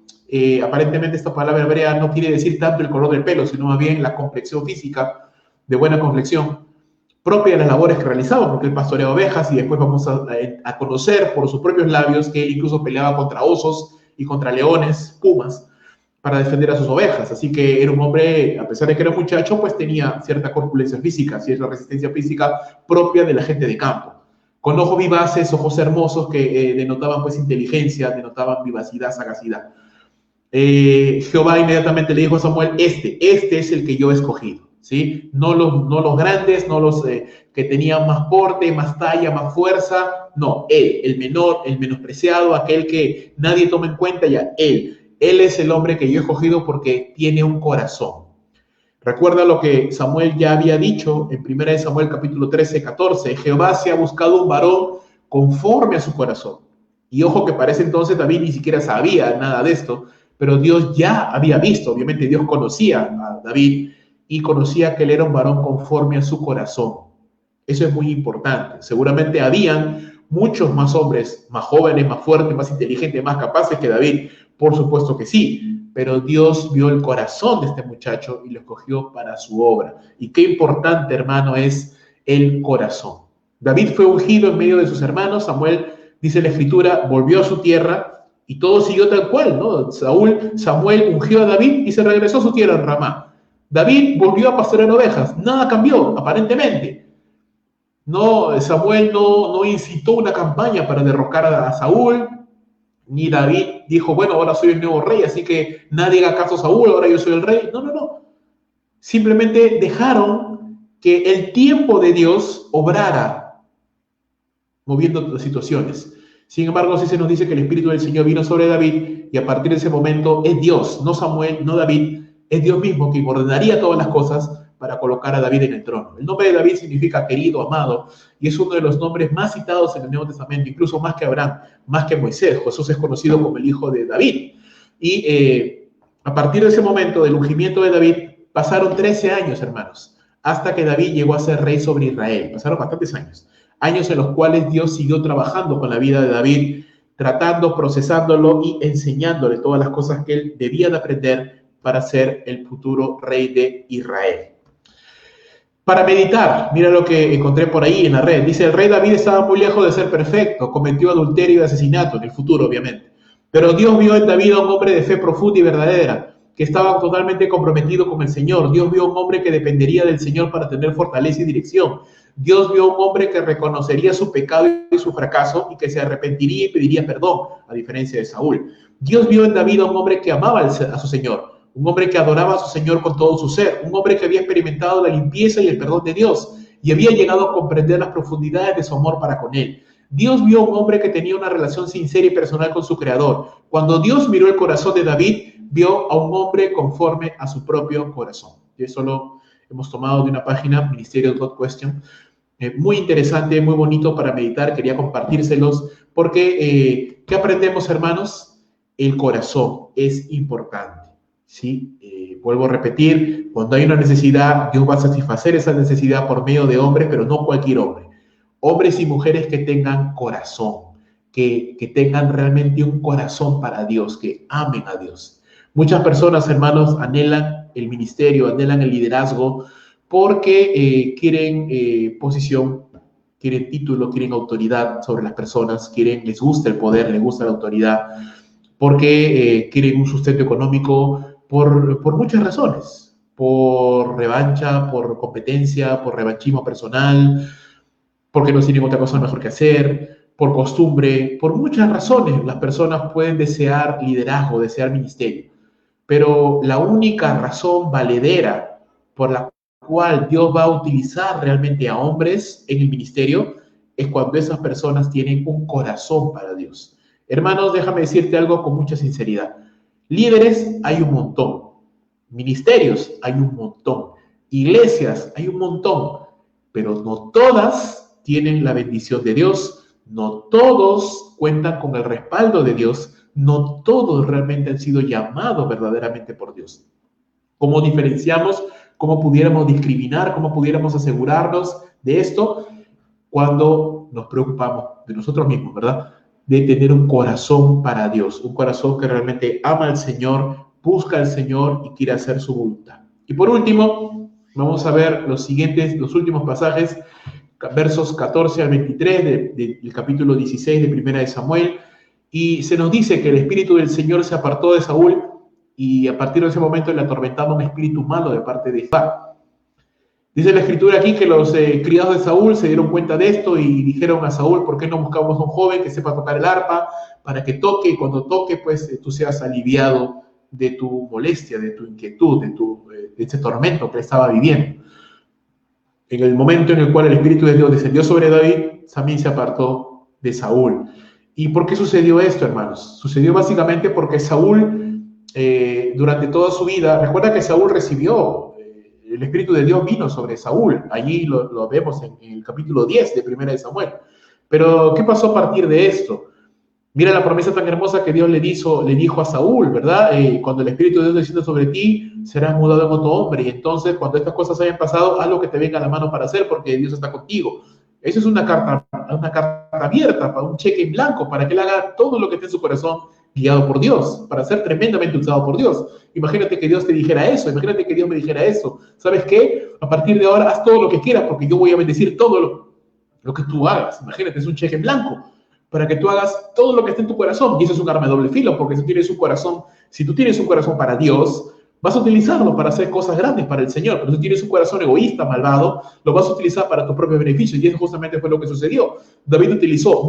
Aparentemente esta palabra hebrea no quiere decir tanto el color del pelo, sino más bien la complexión física, de buena complexión, propia de las labores que realizaba, porque él pastoreaba ovejas y después vamos a conocer por sus propios labios que él incluso peleaba contra osos y contra leones, pumas, para defender a sus ovejas. Así que era un hombre, a pesar de que era un muchacho, pues tenía cierta corpulencia física, cierta resistencia física propia de la gente de campo, con ojos vivaces, ojos hermosos que denotaban pues inteligencia, denotaban vivacidad, sagacidad. Jehová inmediatamente le dijo a Samuel, este es el que yo he escogido, ¿sí? No los grandes, no los que tenían más porte, más talla, más fuerza, no, él, el menor, el menospreciado, aquel que nadie toma en cuenta, ya, él es el hombre que yo he escogido porque tiene un corazón. Recuerda lo que Samuel ya había dicho en 1 Samuel capítulo 13, 14, Jehová se ha buscado un varón conforme a su corazón. Y ojo que para ese entonces David ni siquiera sabía nada de esto, pero Dios ya había visto, obviamente Dios conocía a David y conocía que él era un varón conforme a su corazón. Eso es muy importante. Seguramente habían muchos más hombres, más jóvenes, más fuertes, más inteligentes, más capaces que David, por supuesto que sí, pero Dios vio el corazón de este muchacho y lo escogió para su obra. Y qué importante, hermano, es el corazón. David fue ungido en medio de sus hermanos. Samuel, dice la Escritura, volvió a su tierra y todo siguió tal cual, ¿no? Samuel ungió a David y se regresó a su tierra en Ramá. David volvió a pastorear ovejas. Nada cambió, aparentemente. No, Samuel no incitó una campaña para derrocar a Saúl, ni David dijo, bueno, ahora soy el nuevo rey, así que nadie haga caso a Saúl, ahora yo soy el rey. No. Simplemente dejaron que el tiempo de Dios obrara, moviendo las situaciones. Sin embargo, sí se nos dice que el Espíritu del Señor vino sobre David y a partir de ese momento es Dios, no Samuel, no David, es Dios mismo quien ordenaría todas las cosas para colocar a David en el trono. El nombre de David significa querido, amado, y es uno de los nombres más citados en el Nuevo Testamento, incluso más que Abraham, más que Moisés. Jesús es conocido como el hijo de David. Y a partir de ese momento del ungimiento de David, pasaron 13 años, hermanos, hasta que David llegó a ser rey sobre Israel. Pasaron bastantes años. Años en los cuales Dios siguió trabajando con la vida de David, tratando, procesándolo y enseñándole todas las cosas que él debía de aprender para ser el futuro rey de Israel. Para meditar, mira lo que encontré por ahí en la red. Dice, el rey David estaba muy lejos de ser perfecto, cometió adulterio y asesinato, en el futuro obviamente. Pero Dios vio en David a un hombre de fe profunda y verdadera, que estaba totalmente comprometido con el Señor. Dios vio a un hombre que dependería del Señor para tener fortaleza y dirección. Dios vio a un hombre que reconocería su pecado y su fracaso y que se arrepentiría y pediría perdón, a diferencia de Saúl. Dios vio en David a un hombre que amaba a su Señor, un hombre que adoraba a su Señor con todo su ser, un hombre que había experimentado la limpieza y el perdón de Dios y había llegado a comprender las profundidades de su amor para con él. Dios vio a un hombre que tenía una relación sincera y personal con su Creador. Cuando Dios miró el corazón de David, vio a un hombre conforme a su propio corazón. Y eso lo hemos tomado de una página, Ministerial God Question. Muy interesante, muy bonito para meditar. Quería compartírselos porque, ¿qué aprendemos, hermanos? El corazón es importante. ¿Sí? Vuelvo a repetir, cuando hay una necesidad, Dios va a satisfacer esa necesidad por medio de hombres, pero no cualquier hombre. Hombres y mujeres que tengan corazón, que tengan realmente un corazón para Dios, que amen a Dios. Muchas personas, hermanos, anhelan el ministerio, anhelan el liderazgo, porque quieren posición, quieren título, quieren autoridad sobre las personas, les gusta el poder, les gusta la autoridad, porque quieren un sustento económico, por muchas razones, por revancha, por competencia, por revanchismo personal, porque no tienen otra cosa mejor que hacer, por costumbre, por muchas razones, las personas pueden desear liderazgo, desear ministerio. Pero la única razón valedera por la cual Dios va a utilizar realmente a hombres en el ministerio es cuando esas personas tienen un corazón para Dios. Hermanos, déjame decirte algo con mucha sinceridad. Líderes hay un montón, ministerios hay un montón, iglesias hay un montón, pero no todas tienen la bendición de Dios, no todos cuentan con el respaldo de Dios, no todos realmente han sido llamados verdaderamente por Dios. ¿Cómo diferenciamos? ¿Cómo pudiéramos discriminar? ¿Cómo pudiéramos asegurarnos de esto? Cuando nos preocupamos de nosotros mismos, ¿verdad? De tener un corazón para Dios, un corazón que realmente ama al Señor, busca al Señor y quiere hacer su voluntad. Y por último, vamos a ver los últimos pasajes, versos 14 al 23 del capítulo 16 de Primera de Samuel, y se nos dice que el espíritu del Señor se apartó de Saúl y a partir de ese momento le atormentaba un espíritu malo de parte de Jehová. Dice la escritura aquí que los criados de Saúl se dieron cuenta de esto y dijeron a Saúl: ¿por qué no buscamos un joven que sepa tocar el arpa para que toque, y cuando toque pues tú seas aliviado de tu molestia, de tu inquietud, de este tormento que estaba viviendo? En el momento en el cual el Espíritu de Dios descendió sobre David, también se apartó de Saúl. ¿Y por qué sucedió esto, hermanos? Sucedió básicamente porque Saúl, durante toda su vida, recuerda que Saúl recibió, el Espíritu de Dios vino sobre Saúl. Allí lo vemos en el capítulo 10 de Primera de Samuel. Pero, ¿qué pasó a partir de esto? Mira la promesa tan hermosa que Dios le dijo a Saúl, ¿verdad? Cuando el Espíritu de Dios descienda sobre ti, serás mudado en otro hombre. Y entonces, cuando estas cosas hayan pasado, haz lo que te venga a la mano para hacer, porque Dios está contigo. Eso es una carta abierta, para un cheque en blanco, para que él haga todo lo que esté en su corazón, guiado por Dios, para ser tremendamente usado por Dios. Imagínate que Dios te dijera eso, imagínate que Dios me dijera eso. ¿Sabes qué? A partir de ahora, haz todo lo que quieras, porque yo voy a bendecir todo lo que tú hagas. Imagínate, es un cheque en blanco para que tú hagas todo lo que esté en tu corazón. Y eso es un arma de doble filo, porque si tú tienes un corazón para Dios, vas a utilizarlo para hacer cosas grandes para el Señor. Pero si tienes un corazón egoísta, malvado, lo vas a utilizar para tu propio beneficio. Y eso justamente fue lo que sucedió. David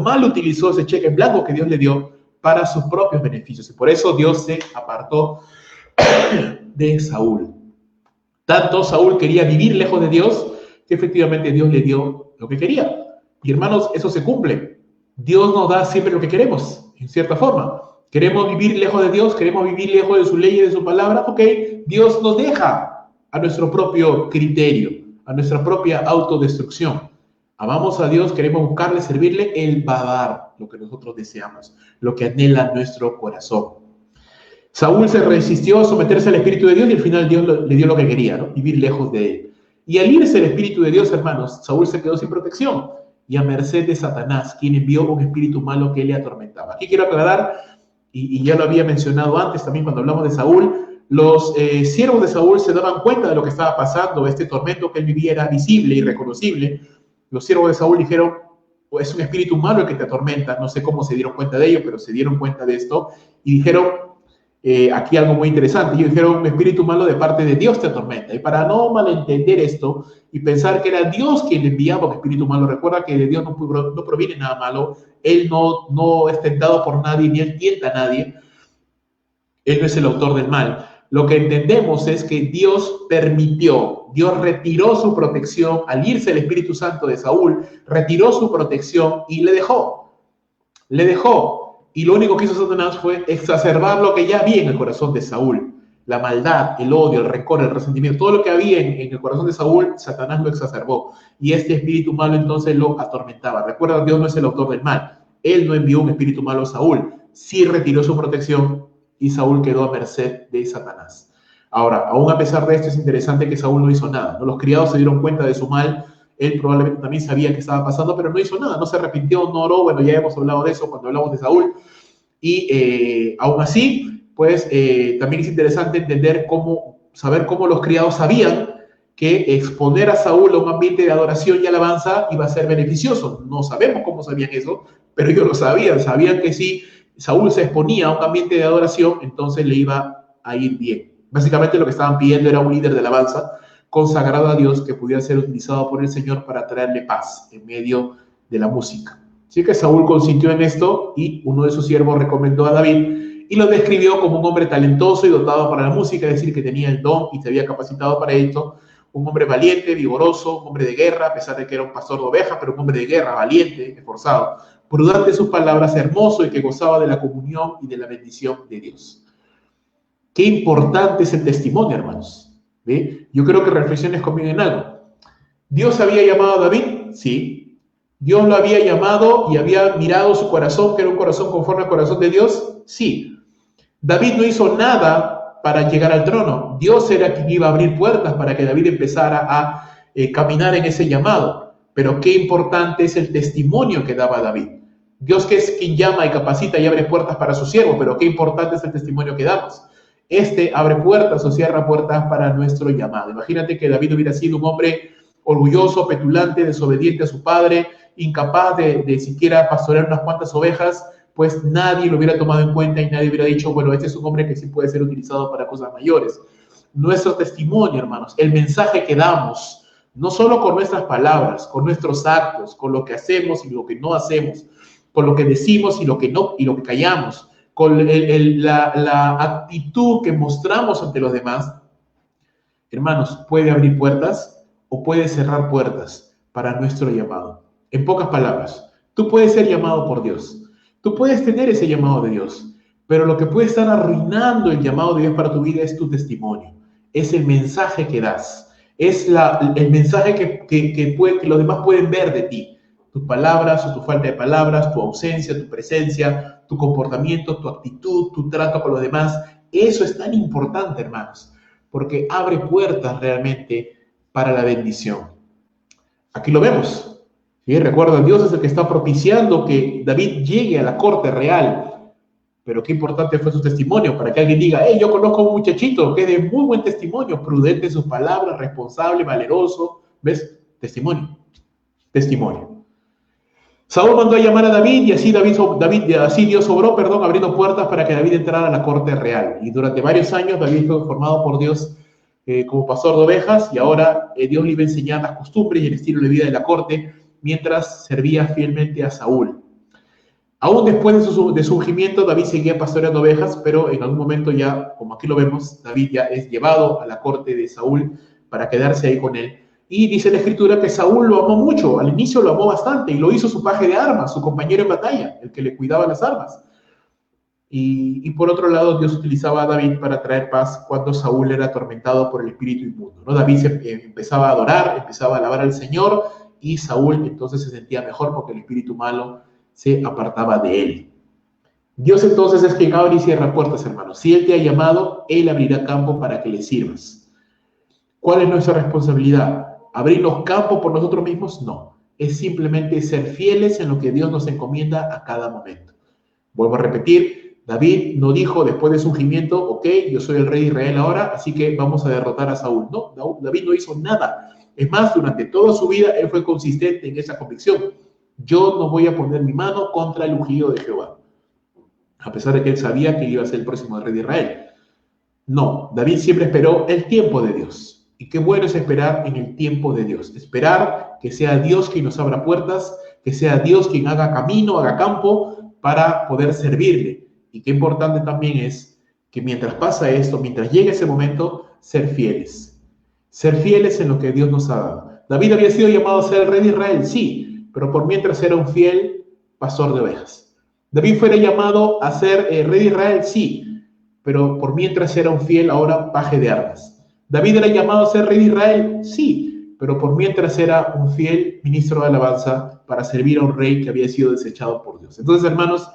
mal utilizó ese cheque en blanco que Dios le dio para sus propios beneficios. Y por eso Dios se apartó de Saúl. Tanto Saúl quería vivir lejos de Dios, que efectivamente Dios le dio lo que quería. Y hermanos, eso se cumple. Dios nos da siempre lo que queremos, en cierta forma. Queremos vivir lejos de Dios, queremos vivir lejos de su ley y de su palabra. Ok, Dios nos deja a nuestro propio criterio, a nuestra propia autodestrucción. Amamos a Dios, queremos buscarle, servirle, Él va a dar lo que nosotros deseamos, lo que anhela nuestro corazón. Saúl se resistió a someterse al Espíritu de Dios y al final Dios le dio lo que quería, ¿no? Vivir lejos de Él. Y al irse el Espíritu de Dios, hermanos, Saúl se quedó sin protección y a merced de Satanás, quien envió un espíritu malo que le atormentaba. Aquí quiero aclarar, y ya lo había mencionado antes también cuando hablamos de Saúl, los siervos de Saúl se daban cuenta de lo que estaba pasando, este tormento que él vivía era visible y reconocible. Los siervos de Saúl dijeron: oh, es un espíritu malo el que te atormenta. No sé cómo se dieron cuenta de ello, pero se dieron cuenta de esto y dijeron, aquí algo muy interesante, ellos dijeron: un espíritu malo de parte de Dios te atormenta. Y para no malentender esto y pensar que era Dios quien le enviaba un espíritu malo, recuerda que de Dios no proviene nada malo. Él no es tentado por nadie, ni él tienta a nadie. Él no es el autor del mal. Lo que entendemos es que Dios permitió, Dios retiró su protección al irse el Espíritu Santo de Saúl, retiró su protección y le dejó. Y lo único que hizo Satanás fue exacerbar lo que ya había en el corazón de Saúl. La maldad, el odio, el rencor, el resentimiento, todo lo que había en el corazón de Saúl, Satanás lo exacerbó. Y este espíritu malo entonces lo atormentaba. Recuerda, Dios no es el autor del mal. Él no envió un espíritu malo a Saúl. Sí retiró su protección y Saúl quedó a merced de Satanás. Ahora, aún a pesar de esto, es interesante que Saúl no hizo nada, ¿no? Los criados se dieron cuenta de su mal. Él probablemente también sabía que estaba pasando, pero no hizo nada, no se arrepintió, no oró. Bueno, ya hemos hablado de eso cuando hablamos de Saúl. Y aún así, pues también es interesante saber cómo los criados sabían que exponer a Saúl a un ambiente de adoración y alabanza iba a ser beneficioso. No sabemos cómo sabían eso, pero ellos lo sabían que si Saúl se exponía a un ambiente de adoración, entonces le iba a ir bien. Básicamente lo que estaban pidiendo era un líder de alabanza consagrado a Dios que pudiera ser utilizado por el Señor para traerle paz en medio de la música. Así que Saúl consintió en esto y uno de sus siervos recomendó a David y lo describió como un hombre talentoso y dotado para la música, es decir, que tenía el don y se había capacitado para esto. Un hombre valiente, vigoroso, un hombre de guerra, a pesar de que era un pastor de ovejas, pero un hombre de guerra, valiente, esforzado, prudente en sus palabras, hermoso y que gozaba de la comunión y de la bendición de Dios. Qué importante es el testimonio, hermanos. ¿Ve? Yo creo que reflexiones conmigo en algo. ¿Dios había llamado a David? Sí. ¿Dios lo había llamado y había mirado su corazón, que era un corazón conforme al corazón de Dios? Sí. David no hizo nada para llegar al trono. Dios era quien iba a abrir puertas para que David empezara a caminar en ese llamado. Pero qué importante es el testimonio que daba David. Dios, que es quien llama y capacita y abre puertas para su siervo, pero qué importante es el testimonio que damos. Este abre puertas o cierra puertas para nuestro llamado. Imagínate que David hubiera sido un hombre orgulloso, petulante, desobediente a su padre, incapaz de siquiera pastorear unas cuantas ovejas, pues nadie lo hubiera tomado en cuenta y nadie hubiera dicho, bueno, este es un hombre que sí puede ser utilizado para cosas mayores. Nuestro testimonio, hermanos, el mensaje que damos, no solo con nuestras palabras, con nuestros actos, con lo que hacemos y lo que no hacemos, con lo que decimos y lo que no, y lo que callamos, con la actitud que mostramos ante los demás, hermanos, puede abrir puertas o puede cerrar puertas para nuestro llamado. En pocas palabras, tú puedes ser llamado por Dios. Tú puedes tener ese llamado de Dios, pero lo que puede estar arruinando el llamado de Dios para tu vida es tu testimonio, es el mensaje que das, es el mensaje que los demás pueden ver de ti. Tus palabras o tu falta de palabras, tu ausencia, tu presencia, tu comportamiento, tu actitud, tu trato con los demás. Eso es tan importante, hermanos, porque abre puertas realmente para la bendición. Aquí lo vemos. ¿Sí? Recuerda, Dios es el que está propiciando que David llegue a la corte real. Pero qué importante fue su testimonio para que alguien diga, hey, yo conozco a un muchachito que es de muy buen testimonio, prudente en sus palabras, responsable, valeroso. ¿Ves? Testimonio. Testimonio. Saúl mandó a llamar a David y así Dios obró, abriendo puertas para que David entrara a la corte real. Y durante varios años David fue formado por Dios como pastor de ovejas y ahora Dios le iba a enseñar las costumbres y el estilo de vida de la corte mientras servía fielmente a Saúl. Aún después de su ungimiento, David seguía pastoreando ovejas, pero en algún momento ya, como aquí lo vemos, David ya es llevado a la corte de Saúl para quedarse ahí con él. Y dice la Escritura que Saúl lo amó mucho, al inicio lo amó bastante y lo hizo su paje de armas, su compañero en batalla, el que le cuidaba las armas. Y por otro lado, Dios utilizaba a David para traer paz cuando Saúl era atormentado por el espíritu inmundo, ¿no? David empezaba a adorar, empezaba a alabar al Señor y Saúl entonces se sentía mejor porque el espíritu malo se apartaba de él. Dios entonces es quien abre y cierra puertas, hermanos. Si Él te ha llamado, Él abrirá campo para que le sirvas. ¿Cuál es nuestra responsabilidad? ¿Abrir los campos por nosotros mismos? No. Es simplemente ser fieles en lo que Dios nos encomienda a cada momento. Vuelvo a repetir, David no dijo después de su ungimiento, ok, yo soy el rey de Israel ahora, así que vamos a derrotar a Saúl. No, David no hizo nada. Es más, durante toda su vida, él fue consistente en esa convicción. Yo no voy a poner mi mano contra el ungido de Jehová, a pesar de que él sabía que iba a ser el próximo rey de Israel. No, David siempre esperó el tiempo de Dios. Y qué bueno es esperar en el tiempo de Dios. Esperar que sea Dios quien nos abra puertas, que sea Dios quien haga camino, haga campo para poder servirle. Y qué importante también es que mientras pasa esto, mientras llegue ese momento, ser fieles. Ser fieles en lo que Dios nos ha dado. David había sido llamado a ser el rey de Israel, sí, pero por mientras era un fiel pastor de ovejas. David fuera llamado a ser rey de Israel, sí, pero por mientras era un fiel ahora paje de armas. David era llamado a ser rey de Israel, sí, pero por mientras era un fiel ministro de alabanza para servir a un rey que había sido desechado por Dios. Entonces, hermanos,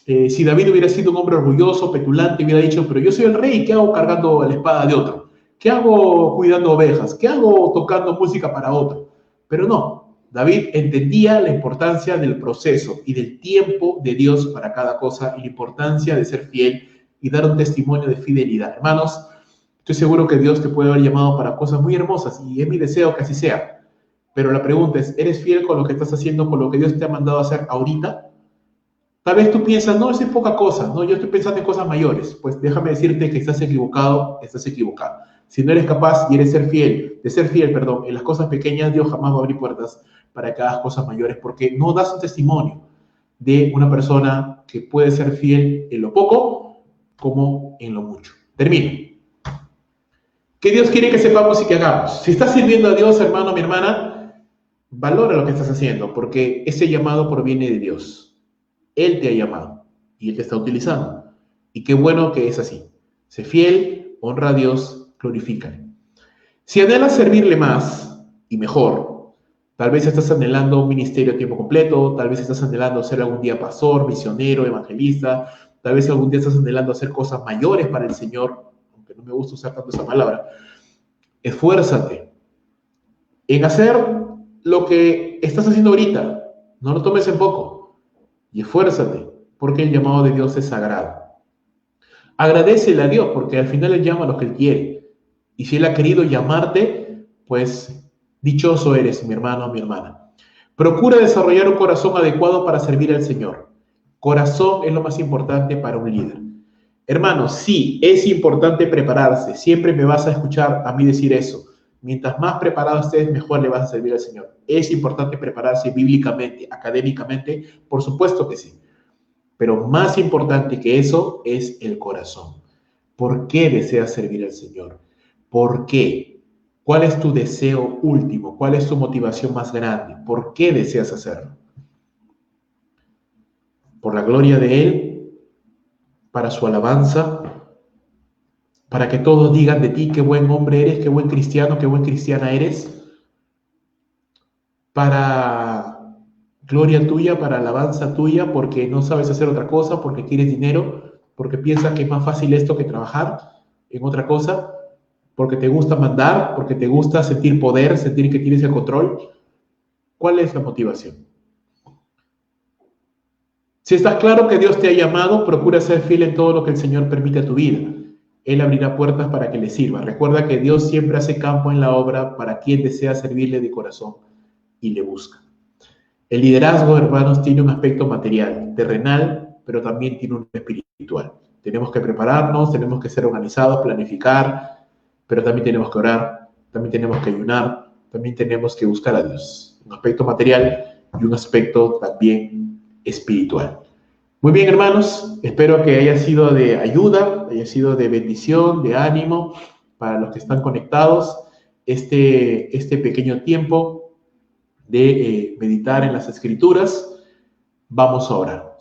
si David hubiera sido un hombre orgulloso, petulante, hubiera dicho, pero yo soy el rey, ¿qué hago cargando la espada de otro? ¿Qué hago cuidando ovejas? ¿Qué hago tocando música para otro? Pero no. David entendía la importancia del proceso y del tiempo de Dios para cada cosa y la importancia de ser fiel y dar un testimonio de fidelidad. Hermanos, estoy seguro que Dios te puede haber llamado para cosas muy hermosas y es mi deseo que así sea. Pero la pregunta es, ¿eres fiel con lo que estás haciendo, con lo que Dios te ha mandado a hacer ahorita? Tal vez tú piensas, no, eso es poca cosa, no, yo estoy pensando en cosas mayores. Pues déjame decirte que estás equivocado, estás equivocado. Si no eres capaz y eres de ser fiel, perdón, en las cosas pequeñas, Dios jamás va a abrir puertas para que hagas cosas mayores, porque no das un testimonio de una persona que puede ser fiel en lo poco como en lo mucho. Termino. ¿Qué Dios quiere que sepamos y que hagamos? Si estás sirviendo a Dios, hermano, mi hermana, valora lo que estás haciendo, porque ese llamado proviene de Dios. Él te ha llamado y Él te está utilizando. Y qué bueno que es así. Sé fiel, honra a Dios, glorifícale. Si anhelas servirle más y mejor, tal vez estás anhelando un ministerio a tiempo completo, tal vez estás anhelando ser algún día pastor, misionero, evangelista, tal vez algún día estás anhelando hacer cosas mayores para el Señor, aunque no me gusta usar tanto esa palabra. Esfuérzate en hacer lo que estás haciendo ahorita. No lo tomes en poco y esfuérzate, porque el llamado de Dios es sagrado. Agradécele a Dios, porque al final Él llama a los que Él quiere. Y si Él ha querido llamarte, pues dichoso eres, mi hermano o mi hermana. Procura desarrollar un corazón adecuado para servir al Señor. Corazón es lo más importante para un líder. Hermano, sí, es importante prepararse. Siempre me vas a escuchar a mí decir eso. Mientras más preparado estés, mejor le vas a servir al Señor. Es importante prepararse bíblicamente, académicamente, por supuesto que sí. Pero más importante que eso es el corazón. ¿Por qué deseas servir al Señor? ¿Por qué? ¿Cuál es tu deseo último? ¿Cuál es tu motivación más grande? ¿Por qué deseas hacerlo? ¿Por la gloria de Él? ¿Para su alabanza? ¿Para que todos digan de ti qué buen hombre eres, qué buen cristiano, qué buen cristiana eres? ¿Para gloria tuya, para alabanza tuya, porque no sabes hacer otra cosa, porque quieres dinero, porque piensas que es más fácil esto que trabajar en otra cosa, porque te gusta mandar, porque te gusta sentir poder, sentir que tienes el control? ¿Cuál es la motivación? Si estás claro que Dios te ha llamado, procura ser fiel en todo lo que el Señor permite a tu vida. Él abrirá puertas para que le sirva. Recuerda que Dios siempre hace campo en la obra para quien desea servirle de corazón y le busca. El liderazgo, hermanos, tiene un aspecto material, terrenal, pero también tiene un espiritual. Tenemos que prepararnos, tenemos que ser organizados, planificar, pero también tenemos que orar, también tenemos que ayunar, también tenemos que buscar a Dios. Un aspecto material y un aspecto también espiritual. Muy bien, hermanos, espero que haya sido de ayuda, haya sido de bendición, de ánimo para los que están conectados este pequeño tiempo de meditar en las Escrituras. Vamos a orar.